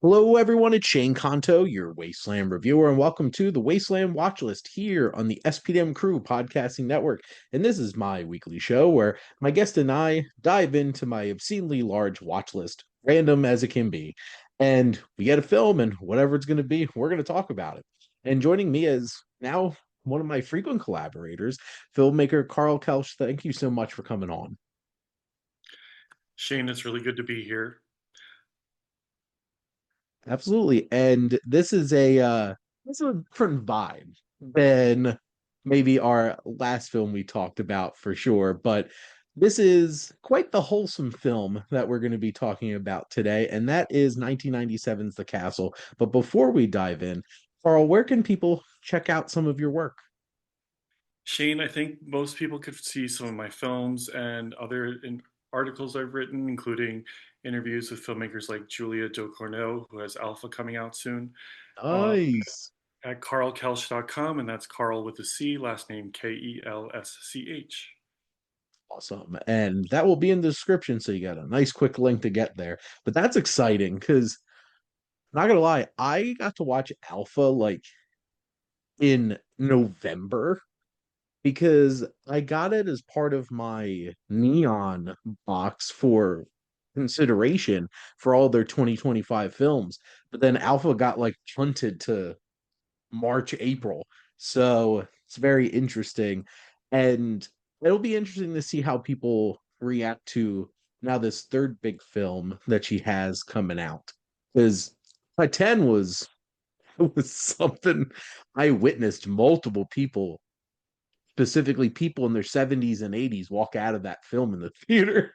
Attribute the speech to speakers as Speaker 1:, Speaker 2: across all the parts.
Speaker 1: Hello, everyone. It's Shane Kanto, your Wasteland reviewer, and welcome to the Wasteland Watchlist here on the SPDM Crew Podcasting Network. And this is my weekly show where my guest and I dive into my obscenely large watch list, random as it can be. And we get a film, and whatever it's going to be, we're going to talk about it. And joining me is now one of my frequent collaborators, filmmaker Carl Kelsch. Thank you so much for coming on.
Speaker 2: Shane, it's really good to be here.
Speaker 1: Absolutely. And this is a different vibe than maybe our last film we talked about for sure, but this is quite the wholesome film that we're going to be talking about today, and that is 1997's The Castle. But before we dive in, Carl, where can people check out some of your work?
Speaker 2: Shane, I think most people could see some of my films and articles I've written, including interviews with filmmakers like Julia Ducournau, who has Alpha coming out soon, uh,
Speaker 1: Nice.
Speaker 2: at carlkelsch.com, and that's Carl with a C, last name Kelsch.
Speaker 1: Awesome. And that will be in the description, so you got a nice quick link to get there. But that's exciting because not gonna lie, I got to watch Alpha like in November because I got it as part of my Neon box for consideration for all their 2025 films. But then Alpha got like punted to March, April. So it's very interesting. And it'll be interesting to see how people react to now this third big film that she has coming out. Because my 10 was was something I witnessed multiple people, specifically people in their 70s and 80s, walk out of that film in the theater.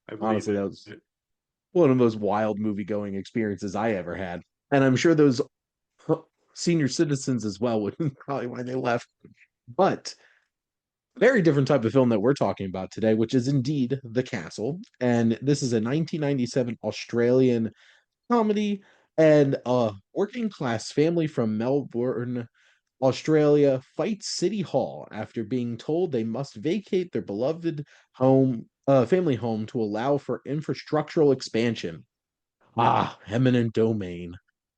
Speaker 2: I believe
Speaker 1: Honestly, that
Speaker 2: it.
Speaker 1: was one of the most wild movie going experiences I ever had. And I'm sure those senior citizens as well, which is probably why they left. But very different type of film that we're talking about today, which is indeed The Castle. And this is a 1997 Australian comedy, and a working class family from Melbourne, Australia fights City Hall after being told they must vacate their beloved family home to allow for infrastructural expansion. Ah, eminent domain.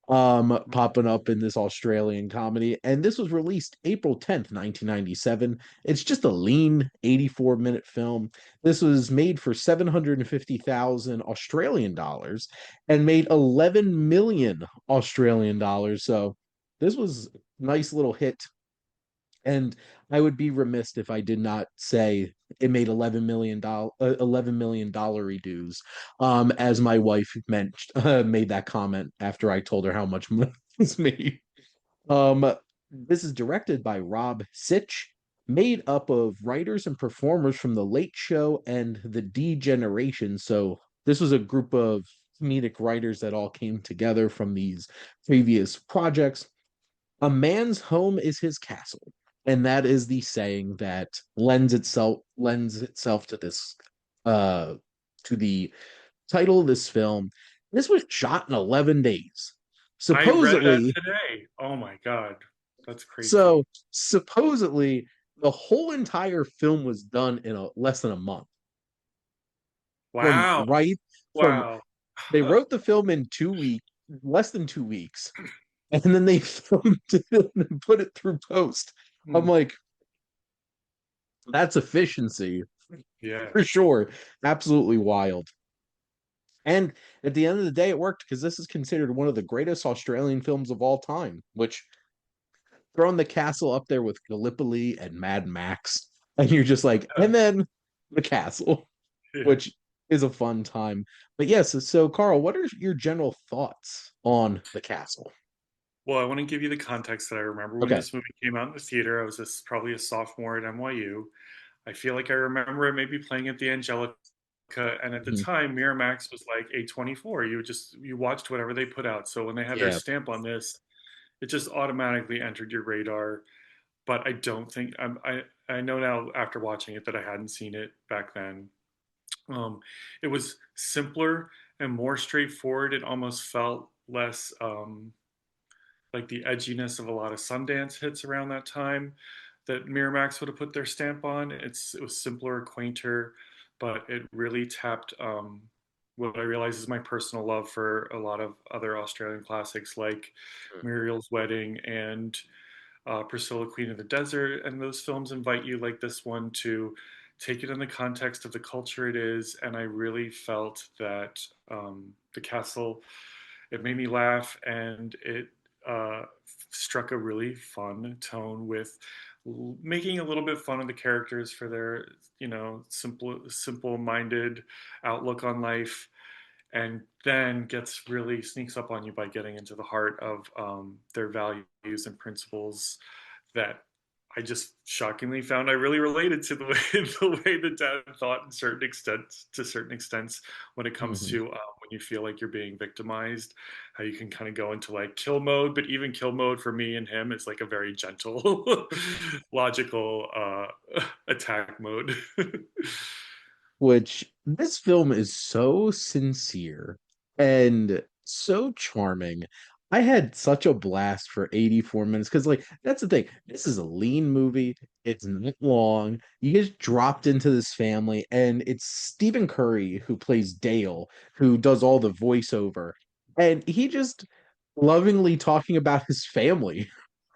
Speaker 1: Popping up in this Australian comedy, and this was released April 10th, 1997. It's just a lean 84-minute film. This was made for 750,000 Australian dollars and made 11 million Australian dollars. So this was a nice little hit, and I would be remiss if I did not say it made $11 million dues. As my wife made that comment after I told her how much money was made. This is directed by Rob Sitch, made up of writers and performers from The Late Show and The D Generation. So this was a group of comedic writers that all came together from these previous projects. A man's home is his castle, and that is the saying that lends itself to this uh to the title of this film. This was shot in 11 days.
Speaker 2: I read that
Speaker 1: Supposedly,
Speaker 2: today. Oh my God, that's crazy.
Speaker 1: so supposedly the whole entire film was done in less than a month. From
Speaker 2: Wow,
Speaker 1: right from
Speaker 2: wow.
Speaker 1: They wrote the film in 2 weeks, less than 2 weeks, and then they filmed it and put it through post. I'm
Speaker 2: Hmm.
Speaker 1: like, that's efficiency
Speaker 2: Yeah.
Speaker 1: for sure. Absolutely wild. And at the end of the day, it worked because this is considered one of the greatest Australian films of all time, which throwing the castle up there with Gallipoli and Mad Max. And you're just like, and then the castle,
Speaker 2: Yeah.
Speaker 1: which is a fun time. But yes, so Carl, what are your general thoughts on the castle?
Speaker 2: Well, I want to give you the context that I remember when
Speaker 1: Okay.
Speaker 2: this movie came out in the theater. I was probably a sophomore at NYU. I feel like I remember it maybe playing at the Angelica, and at the
Speaker 1: Mhm.
Speaker 2: time, Miramax was like A24. You watched whatever they put out. So when they had their
Speaker 1: Yeah.
Speaker 2: stamp on this, it just automatically entered your radar. But I don't think I know now after watching it that I hadn't seen it back then. Um, it was simpler and more straightforward. It almost felt less like the edginess of a lot of Sundance hits around that time that Miramax would have put their stamp on. It was simpler, quainter, but it really tapped. what I realize is my personal love for a lot of other Australian classics like Muriel's Wedding and Priscilla, Queen of the Desert. And those films invite you, like this one, to take it in the context of the culture it is. And I really felt that the castle, it made me laugh, and it uh, struck a really fun tone with making a little bit fun of the characters for their, simple minded outlook on life, and then gets really sneaks up on you by getting into the heart of their values and principles that I just shockingly found I really related to the way the dad thought in certain extents when it comes
Speaker 1: Mhm.
Speaker 2: to when you feel like you're being victimized, how you can kind of go into like kill mode, but even kill mode for me and him is like a very gentle, logical attack mode.
Speaker 1: Which this film is so sincere and so charming. I had such a blast for 84 minutes because, like, that's the thing. This is a lean movie. It's not long. You get dropped into this family, and it's Stephen Curry who plays Dale, who does all the voiceover. And he just lovingly talking about his family,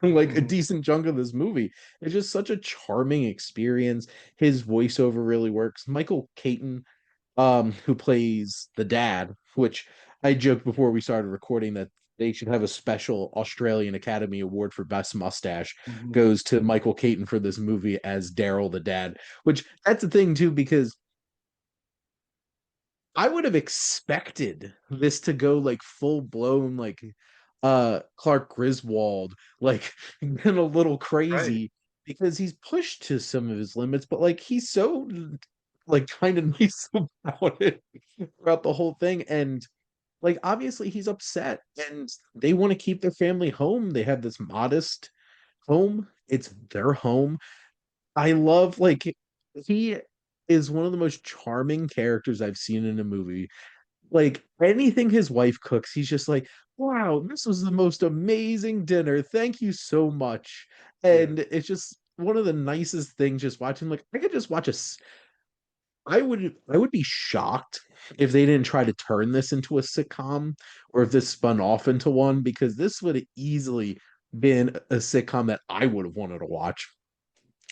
Speaker 1: like a
Speaker 2: Mhm.
Speaker 1: decent chunk of this movie. It's just such a charming experience. His voiceover really works. Michael Keaton, who plays the dad, which I joked before we started recording that they should have a special Australian Academy Award for Best Mustache,
Speaker 2: Mhm.
Speaker 1: goes to Michael Keaton for this movie as Daryl the dad, which that's the thing too, because I would have expected this to go like full blown like Clark Griswold, like been a little
Speaker 2: Right.
Speaker 1: crazy because he's pushed to some of his limits, but like he's so like kind of nice about it throughout the whole thing. And like obviously he's upset and they want to keep their family home. They have this modest home. It's their home. I love like he is one of the most charming characters I've seen in a movie. Like anything his wife cooks, he's just like, wow, this was the most amazing dinner. Thank you so much.
Speaker 2: Yeah.
Speaker 1: And it's just one of the nicest things just watching. Like I could just watch I would be shocked if they didn't try to turn this into a sitcom or if this spun off into one because this would have easily been a sitcom that I would have wanted to watch.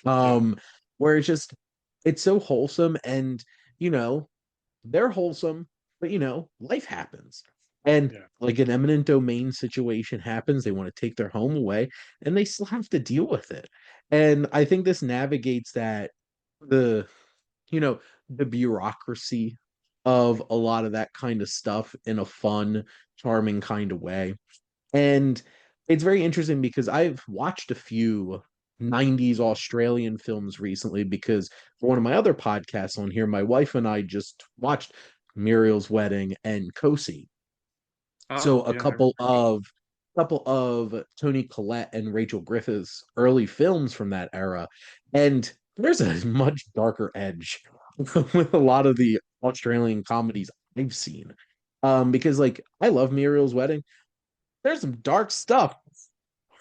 Speaker 2: Yeah.
Speaker 1: Um, where it's so wholesome and you know they're wholesome, but life happens. And
Speaker 2: Yeah.
Speaker 1: like an eminent domain situation happens, they want to take their home away and they still have to deal with it. And I think this navigates that the, you know, the bureaucracy of a lot of that kind of stuff in a fun, charming kind of way. And it's very interesting because I've watched a few 90s Australian films recently because for one of my other podcasts on here, my wife and I just watched Muriel's Wedding and Cosi. So
Speaker 2: Oh,
Speaker 1: a
Speaker 2: yeah. I remember that.
Speaker 1: couple of Tony Collette and Rachel Griffiths early films from that era. And there's a much darker edge with a lot of the Australian comedies I've seen. Because like I love Muriel's Wedding, there's some dark stuff.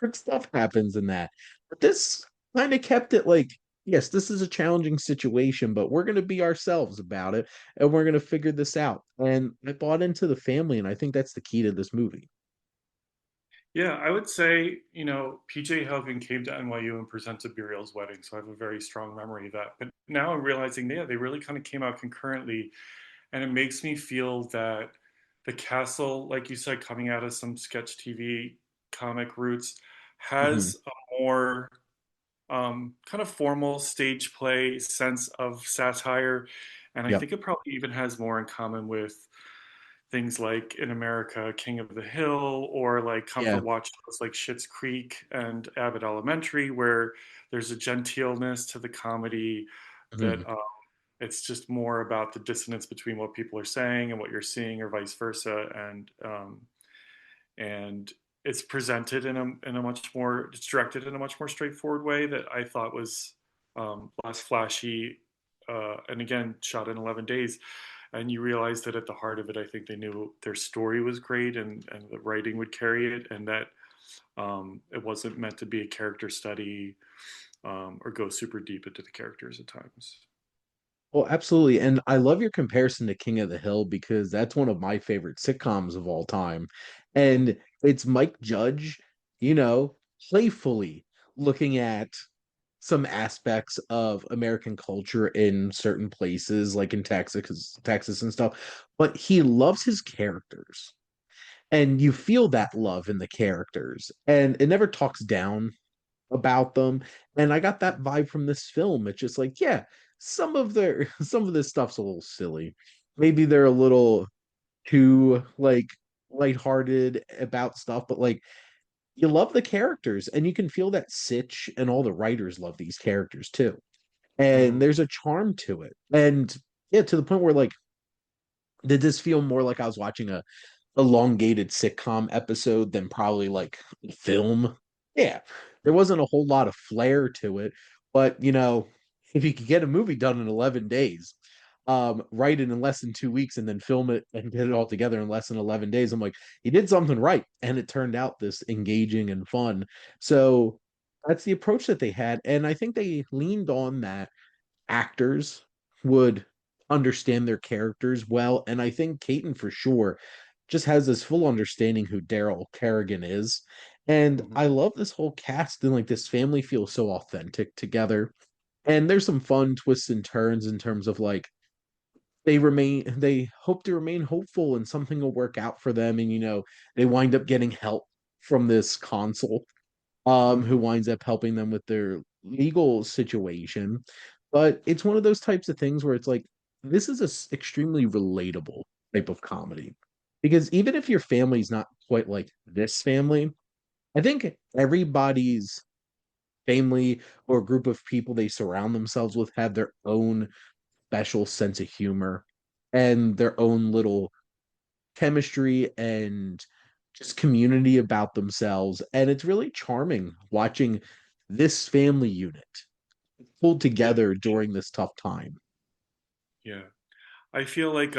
Speaker 1: Dark stuff happens in that. But this kind of kept it like, yes, this is a challenging situation, but we're going to be ourselves about it and we're going to figure this out. And I bought into the family, and I think that's the key to this movie.
Speaker 2: Yeah, I would say, PJ Helgen came to NYU and presented Burial's Wedding, so I have a very strong memory of that. But now I'm realizing, yeah, they really kind of came out concurrently, and it makes me feel that the castle, like you said, coming out of some sketch TV comic roots,
Speaker 1: Hmm.
Speaker 2: has a more kind of formal stage play sense of satire, and I
Speaker 1: Yep.
Speaker 2: think it probably even has more in common with things like in America, King of the Hill, or like
Speaker 1: Yeah.
Speaker 2: comfort watch shows like Schitt's Creek and Abbott Elementary, where there's a genteelness to the comedy
Speaker 1: Hmm.
Speaker 2: that it's just more about the dissonance between what people are saying and what you're seeing, or vice versa, and it's presented in a much more it's directed in a much more straightforward way that I thought was less flashy, and again shot in 11 days, and you realize that at the heart of it, I think they knew their story was great, and the writing would carry it, and that it wasn't meant to be a character study, or go super deep into the characters at times.
Speaker 1: Well, absolutely. And I love your comparison to King of the Hill because that's one of my favorite sitcoms of all time.
Speaker 2: Hmm.
Speaker 1: And it's Mike Judge, you know, playfully looking at some aspects of American culture in certain places, like in Texas and stuff. But he loves his characters. And you feel that love in the characters. And it never talks down about them. And I got that vibe from this film. It's just like, yeah, some of this stuff's a little silly. Maybe they're a little too like lighthearted about stuff, but like you love the characters and you can feel that Sitch and all the writers love these characters too. And
Speaker 2: Hmm.
Speaker 1: there's a charm to it. And yeah, to the point where like did this feel more like I was watching a elongated sitcom episode than probably like film. Yeah, there wasn't a whole lot of flair to it, but if you could get a movie done in 11 days, write it in less than 2 weeks and then film it and get it all together in less than 11 days, I'm like, you did something right. And it turned out this engaging and fun. So that's the approach that they had. And I think they leaned on that actors would understand their characters well. And I think Caton for sure just has this full understanding who Daryl Kerrigan is. And
Speaker 2: Hmm.
Speaker 1: I love this whole cast and like this family feels so authentic together. And there's some fun twists and turns in terms of like they hope to remain hopeful and something will work out for them. And they wind up getting help from this consul who
Speaker 2: Hmm.
Speaker 1: winds up helping them with their legal situation. But it's one of those types of things where it's like, this is a extremely relatable type of comedy. Because even if your family's not quite like this family, I think everybody's family or group of people they surround themselves with have their own special sense of humor and their own little chemistry and just community about themselves. And it's really charming watching this family unit pulled
Speaker 2: Yeah,
Speaker 1: together during this tough time.
Speaker 2: yeah. I feel like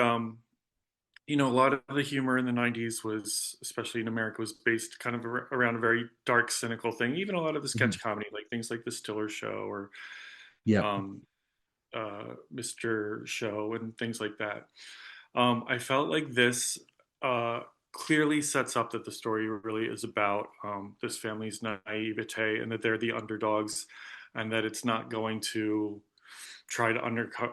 Speaker 2: a lot of the humor in the 90s was, especially in America, was based kind of around a very dark, cynical thing. Even a lot of the
Speaker 1: Mhm.
Speaker 2: sketch comedy, like things like The Stiller Show or
Speaker 1: Yep.
Speaker 2: um, Mr. Show and things like that. I felt like this uh, clearly sets up that the story really is about this family's naivete and that they're the underdogs and that it's not going to try to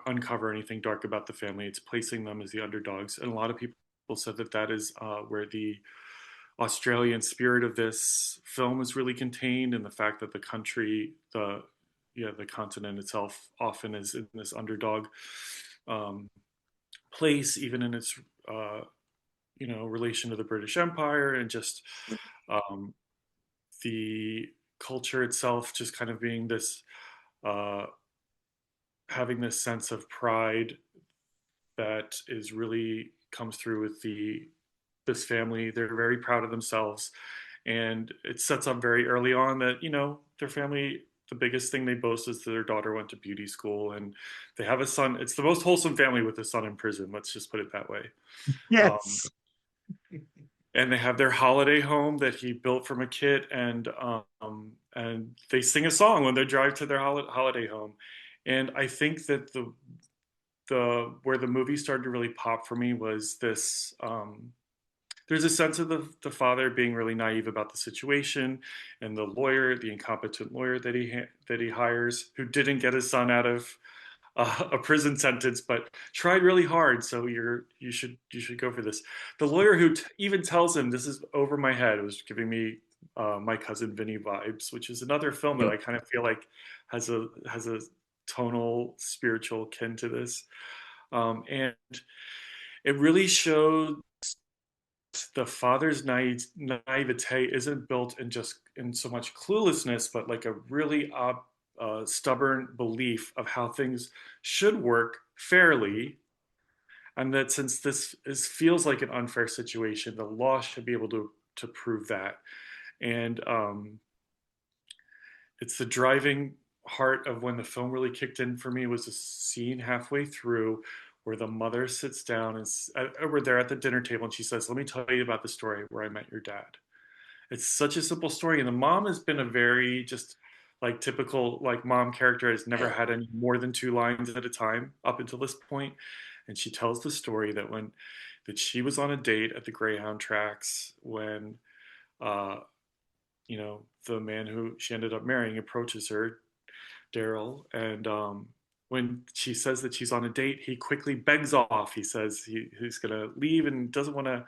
Speaker 2: uncover anything dark about the family. It's placing them as the underdogs. And a lot of people said that that is where the Australian spirit of this film is really contained, and the fact that the country, the continent itself, often is in this underdog um, place, even in its uh, relation to the British Empire, and just um, the culture itself, just kind of being this, uh, having this sense of pride that is really comes through with the this family. They're very proud of themselves, and it sets up very early on that their family. The biggest thing they boast is that their daughter went to beauty school, and they have a son. It's the most wholesome family with a son in prison. Let's just put it that way. Um,
Speaker 1: Yes.
Speaker 2: and they have their holiday home that he built from a kit, and they sing a song when they drive to their holiday home. And I think that the where the movie started to really pop for me was this. There's a sense of the father being really naive about the situation, and the lawyer, the incompetent lawyer that he hires, who didn't get his son out of a prison sentence, but tried really hard. So you should go for this. The lawyer who even tells him this is over my head. It was giving me My Cousin Vinny vibes, which is another film that
Speaker 1: Yep.
Speaker 2: I kind of feel like has a tonal spiritual kin to this, and it really showed the father's naivete isn't built in just in so much cluelessness, but like a really stubborn belief of how things should work fairly, and that since feels like an unfair situation, the law should be able to prove that. And it's the driving heart of when the film really kicked in for me was a scene halfway through where the mother sits down and we're there at the dinner table and she says, "Let me tell you about the story where I met your dad." It's such a simple story, and the mom has been a very just like typical like mom character has never had any more than two lines at a time up until this point, and she tells the story that she was on a date at the Greyhound tracks when uh, the man who she ended up marrying approaches her, Daryl, and when she says that she's on a date, he quickly begs off. He says he's going to leave and doesn't want to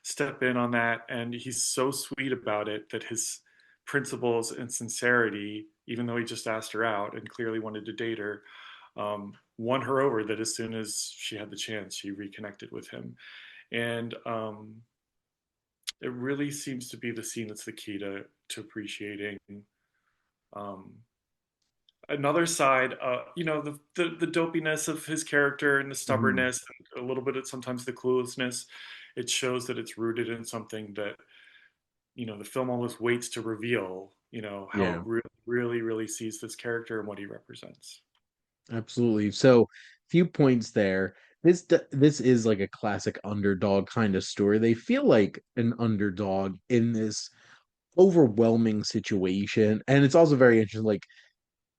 Speaker 2: step in on that. And he's so sweet about it that his principles and sincerity, even though he just asked her out and clearly wanted to date her, won her over. That as soon as she had the chance, she reconnected with him. And it really seems to be the scene that's the key to appreciating um, another side, the dopiness of his character and the
Speaker 1: Mhm.
Speaker 2: stubbornness, and a little bit of sometimes the cluelessness. It shows that it's rooted in something that the film almost waits to reveal. How it
Speaker 1: Yeah,
Speaker 2: really, really sees this character and what he represents.
Speaker 1: absolutely. So, few points there. This is like a classic underdog kind of story. They feel like an underdog in this overwhelming situation, and it's also very interesting. Like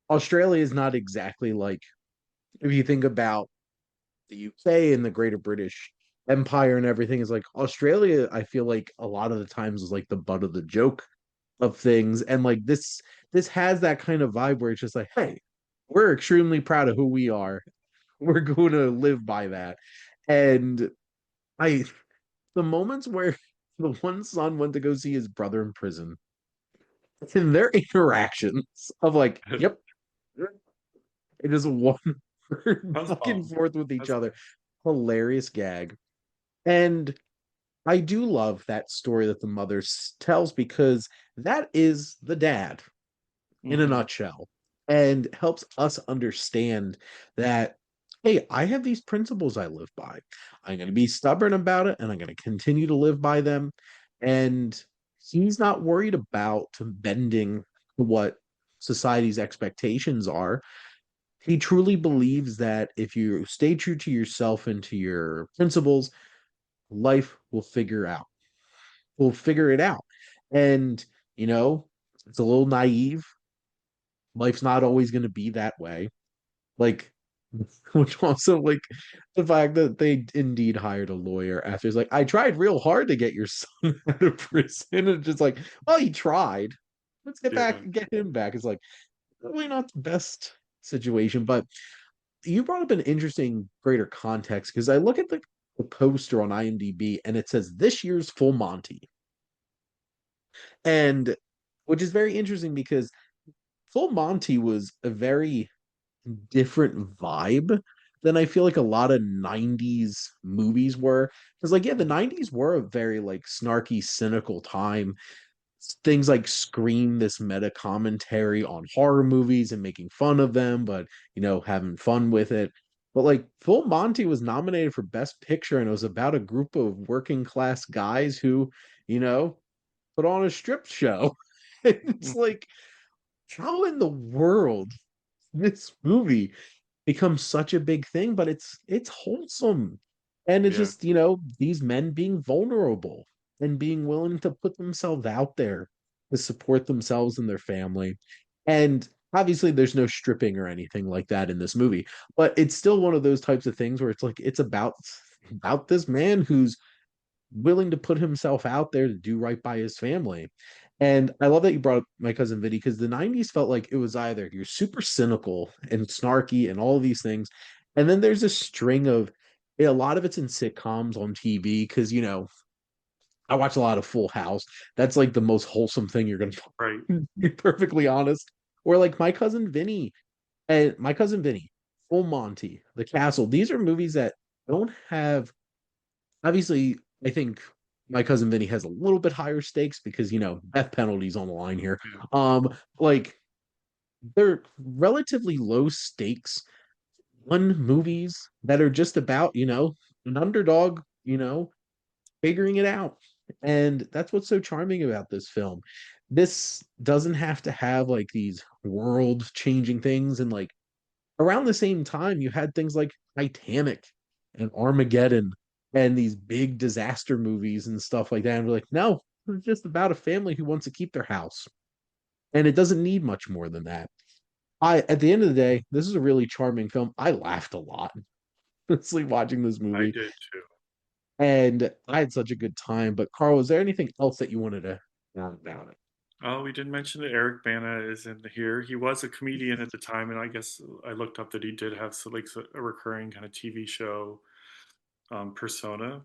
Speaker 1: Australia is not exactly like if you think about the UK and the Greater British Empire and everything is like Australia. I feel like a lot of the times is like the butt of the joke of things, and like this has that kind of vibe where it's just like, hey, we're extremely proud of who we are. We're going to live by that. And I, the moments where the one son went to go see his brother in prison, and their interactions of like, yep, it is one
Speaker 2: That's
Speaker 1: back and
Speaker 2: fun.
Speaker 1: forth with each
Speaker 2: That's
Speaker 1: other. Hilarious gag. And I do love that story that the mother tells because that is the dad in a
Speaker 2: hmm
Speaker 1: nutshell and helps us understand that, hey, I have these principles I live by. I'm going to be stubborn about it and I'm going to continue to live by them. And he's not worried about bending what society's expectations are. He truly believes that if you stay true to yourself and to your principles, life will figure it out. And, you know, it's a little naive. Life's not always going to be that way. Like, which also like the fact that they indeed hired a lawyer after it's like, I tried real hard to get your son out of prison. And just like, well, he tried. Let's
Speaker 2: yeah.
Speaker 1: get him back. It's like probably not the best situation. But you brought up an interesting greater context because I look at the poster on IMDb and it says this year's Full Monty. And which is very interesting because Full Monty was a very different vibe than I feel like a lot of 90s movies were. Because, like, yeah, the 90s were a very, like, snarky, cynical time. Things like Scream, this meta commentary on horror movies and making fun of them, but, having fun with it. But, like, Full Monty was nominated for Best Picture, and it was about a group of working class guys who, you know, put on a strip show. It's like, how in the world this movie becomes such a big thing, but it's wholesome. And it's
Speaker 2: Yeah.
Speaker 1: just, these men being vulnerable and being willing to put themselves out there to support themselves and their family. And obviously there's no stripping or anything like that in this movie, but it's still one of those types of things where it's like it's about this man who's willing to put himself out there to do right by his family. And I love that you brought up My Cousin Vinny because the 90s felt like it was either you're super cynical and snarky and all of these things. And then there's a string of a lot of it's in sitcoms on TV because, I watch a lot of Full House. That's like the most wholesome thing you're going to
Speaker 2: Right.
Speaker 1: find, to be perfectly honest. Or like My Cousin Vinny, Full Monty, The Castle. These are movies that don't have obviously, I think My Cousin Vinny has a little bit higher stakes because death penalties on the line here.
Speaker 2: Yeah.
Speaker 1: Like they're relatively low stakes fun movies that are just about an underdog, figuring it out, and that's what's so charming about this film. This doesn't have to have like these world changing things, and like around the same time, you had things like Titanic and Armageddon and these big disaster movies and stuff like that. And we're like, no, it's just about a family who wants to keep their house. And it doesn't need much more than that. At the end of the day, this is a really charming film. I laughed a lot honestly watching this
Speaker 2: I
Speaker 1: movie,
Speaker 2: did too.
Speaker 1: and I had such a good time. But Carl, was there anything else that you wanted to add about it?
Speaker 2: Oh, we didn't mention that Eric Bana is in here. He was a comedian at the time, and I guess I looked up that he did have a recurring kind of TV show persona.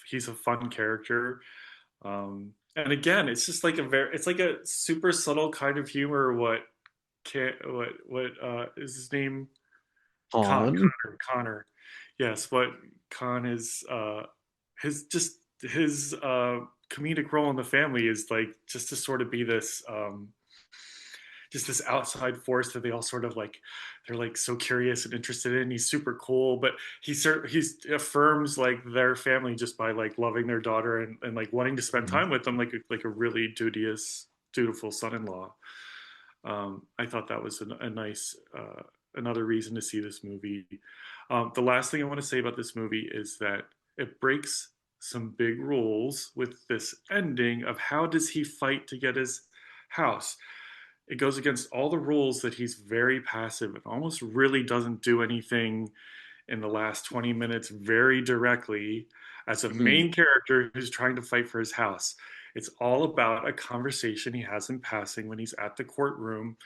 Speaker 2: He's a fun character, and again, it's just like it's like a super subtle kind of humor. What is his name?
Speaker 1: Han.
Speaker 2: Connor. Yes, what Con is his comedic role in the family is like just to sort of be this just this outside force that they all sort of like they're like so curious and interested in. He's super cool, but he's affirms like their family just by like loving their daughter and like wanting to spend
Speaker 1: Mhm.
Speaker 2: time with them like a really dutiful son-in-law. I thought that was a nice another reason to see this movie. The last thing I want to say about this movie is that it breaks some big rules with this ending of how does he fight to get his house. It goes against all the rules that he's very passive and almost really doesn't do anything in the last 20 minutes very directly as a
Speaker 1: Mhm.
Speaker 2: main character who's trying to fight for his house. It's all about a conversation he has in passing when he's at the courtroom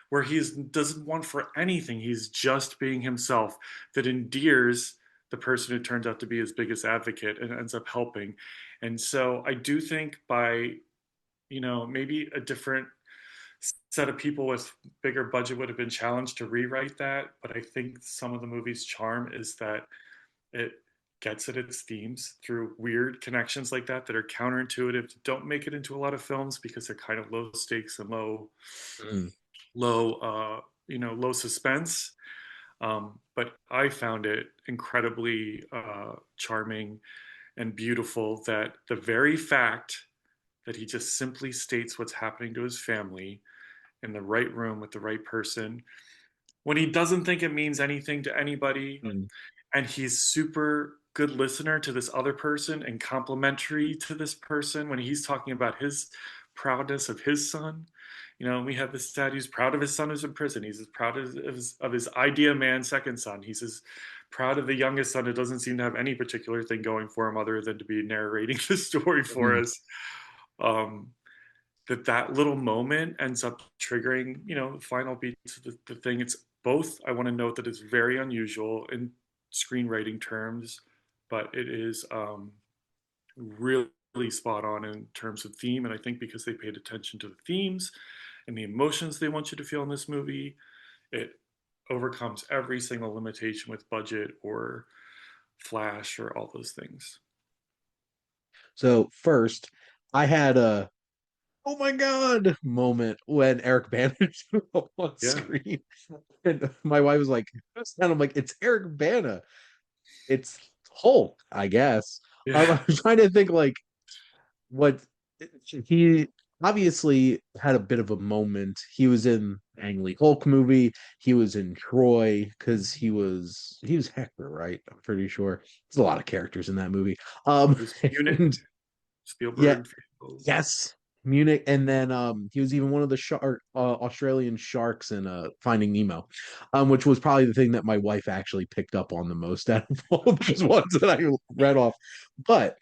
Speaker 2: where he doesn't want for anything. He's just being himself that endears the person who turns out to be his biggest advocate and ends up helping. And so I do think by, maybe a different set of people with bigger budget would have been challenged to rewrite that. But I think some of the movie's charm is that it gets at its themes through weird connections like that are counterintuitive, don't make it into a lot of films because they're kind of low stakes and
Speaker 1: Mhm.
Speaker 2: low low suspense. But I found it incredibly charming and beautiful that the very fact that he just simply states what's happening to his family in the right room with the right person when he doesn't think it means anything to anybody,
Speaker 1: Mhm.
Speaker 2: and he's super good listener to this other person and complimentary to this person when he's talking about his proudness of his son. We have this dad who's proud of his son who's in prison. He's as proud of his idea man second son. He's as proud of the youngest son who doesn't seem to have any particular thing going for him other than to be narrating the story for
Speaker 1: Mhm.
Speaker 2: us. Um, that little moment ends up triggering, the final beats of the thing. It's both. I want to note that it's very unusual in screenwriting terms, but it is really spot on in terms of theme. And I think because they paid attention to the themes and the emotions they want you to feel in this movie, it overcomes every single limitation with budget or flash or all those things.
Speaker 1: So first, I had a oh my god moment when Eric Bana showed up on
Speaker 2: Yeah.
Speaker 1: screen, and my wife was like, and I'm like, it's Eric Bana. It's Hulk, I guess.
Speaker 2: Yeah.
Speaker 1: I was trying to think like what he obviously had a bit of a moment. He was in Ang Lee Hulk movie. He was in Troy because he was Hector, right? I'm pretty sure. There's a lot of characters in that movie.
Speaker 2: It was Munich,
Speaker 1: And yeah,
Speaker 2: Spielberg.
Speaker 1: yes, Munich, and then he was even one of the shark Australian sharks in Finding Nemo, which was probably the thing that my wife actually picked up on the most out of all those ones that I read off. But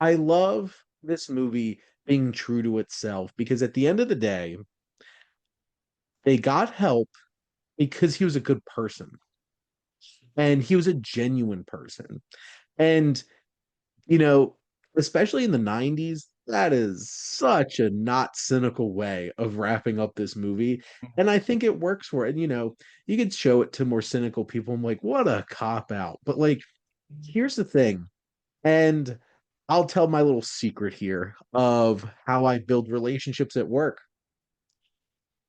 Speaker 1: I love this movie being true to itself because at the end of the day, they got help because he was a good person and he was a genuine person. And, you know, especially in the 90s, that is such a not cynical way of wrapping up this movie. And I think it works for it. And, you could show it to more cynical people. I'm like, what a cop out. But, like, here's the thing. And I'll tell my little secret here of how I build relationships at work.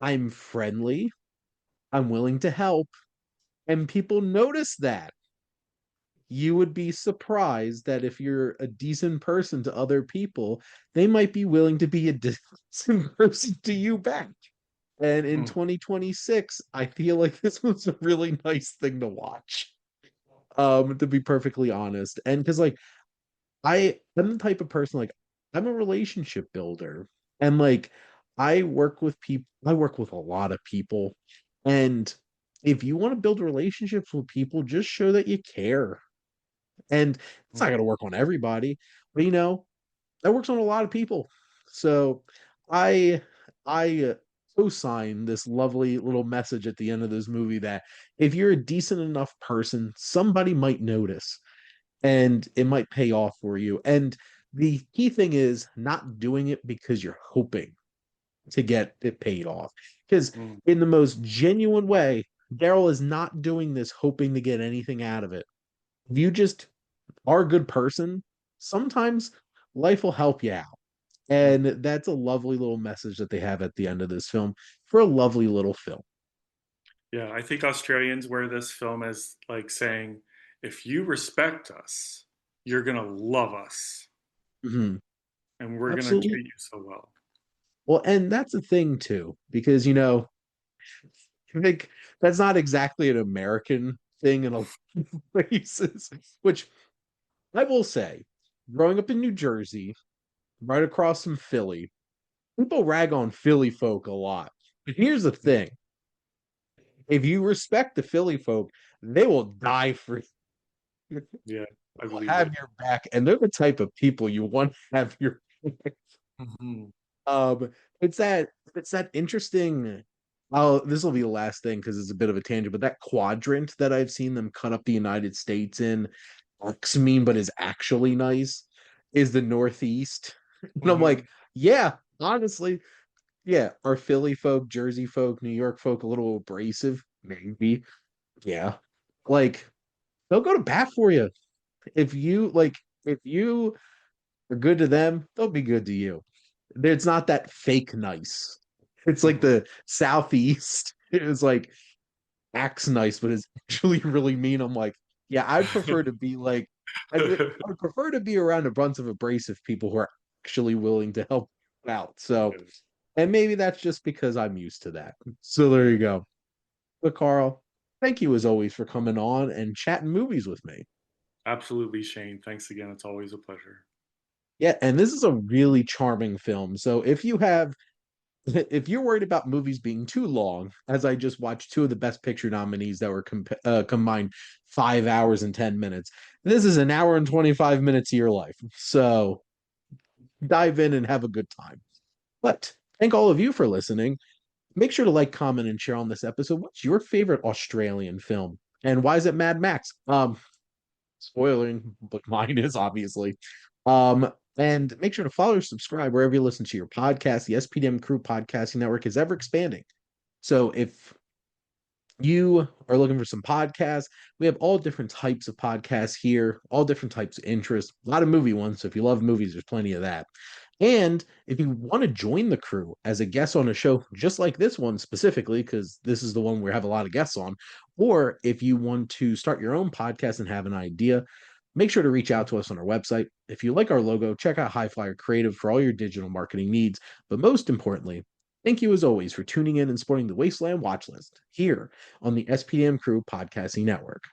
Speaker 1: I'm friendly, I'm willing to help, and people notice that. You would be surprised that if you're a decent person to other people, they might be willing to be a decent person to you back. And in
Speaker 2: Mm.
Speaker 1: 2026, I feel like this was a really nice thing to watch. To be perfectly honest. And because like I'm the type of person like I'm a relationship builder. And like I work with people, I work with a lot of people. And if you want to build relationships with people, just show that you care. And it's not going to work on everybody, but that works on a lot of people. So I I co-sign this lovely little message at the end of this movie that if you're a decent enough person, somebody might notice and it might pay off for you. And the key thing is not doing it because you're hoping to get it paid off. Because
Speaker 2: Mm.
Speaker 1: in the most genuine way, Daryl is not doing this hoping to get anything out of it. If you just are a good person, sometimes life will help you out.
Speaker 2: Mm.
Speaker 1: And that's a lovely little message that they have at the end of this film for a lovely little film.
Speaker 2: Yeah, I think Australians wear this film as like saying, if you respect us, you're gonna love us,
Speaker 1: Mhm.
Speaker 2: and we're gonna
Speaker 1: Absolutely.
Speaker 2: treat you so well.
Speaker 1: Well, and that's a thing too, because I think that's not exactly an American thing in a lot of places, which I will say, growing up in New Jersey, right across from Philly, people rag on Philly folk a lot. But here's the
Speaker 2: Mm.
Speaker 1: thing: if you respect the Philly folk, they will die for you.
Speaker 2: Yeah, I
Speaker 1: Will
Speaker 2: believe
Speaker 1: have
Speaker 2: it.
Speaker 1: your back, and they're the type of people you want to have your back.
Speaker 2: Mhm.
Speaker 1: Um, it's that interesting. Oh, this will be the last thing because it's a bit of a tangent, but that quadrant that I've seen them cut up the United States in, looks mean, but is actually nice, is the Northeast. And I'm like,
Speaker 2: Mhm.
Speaker 1: yeah, honestly, yeah. Are Philly folk, Jersey folk, New York folk a little abrasive? Maybe. Yeah. Like, they'll go to bat for you. If you are good to them, they'll be good to you. It's not that fake nice. It's like
Speaker 2: Mhm.
Speaker 1: the Southeast. It was like acts nice, but is actually really mean. I'm like, yeah, I'd prefer to be like, I would prefer to be around a bunch of abrasive people who are actually willing to help out. So,
Speaker 2: Yeah,
Speaker 1: and maybe that's just because I'm used to that. So there
Speaker 2: yeah.
Speaker 1: you go. But Carl, thank you as always for coming on and chatting movies with me.
Speaker 2: Absolutely, Shane. Thanks again. It's always a pleasure.
Speaker 1: Yeah, and this is a really charming film. So if you're worried about movies being too long, as I just watched two of the Best Picture nominees that were combined 5 hours and 10 minutes, this is an hour and 25 minutes of your life. So dive in and have a good time. But thank all of you for listening. Make sure to like, comment, and share on this episode. What's your favorite Australian film, and why is it Mad Max? Spoiling, but mine is obviously. And make sure to follow or subscribe wherever you listen to your podcast. The SPDM Crew Podcasting Network is ever expanding. So if you are looking for some podcasts, we have all different types of podcasts here, all different types of interests, a lot of movie ones. So if you love movies, there's plenty of that. And if you want to join the crew as a guest on a show just like this one specifically, because this is the one we have a lot of guests on, or if you want to start your own podcast and have an idea, make sure to reach out to us on our website. If you like our logo, check out HiFlyer Creative for all your digital marketing needs. But most importantly, thank you as always for tuning in and supporting the Wasteland Watchlist here on the SPM Crew Podcasting Network.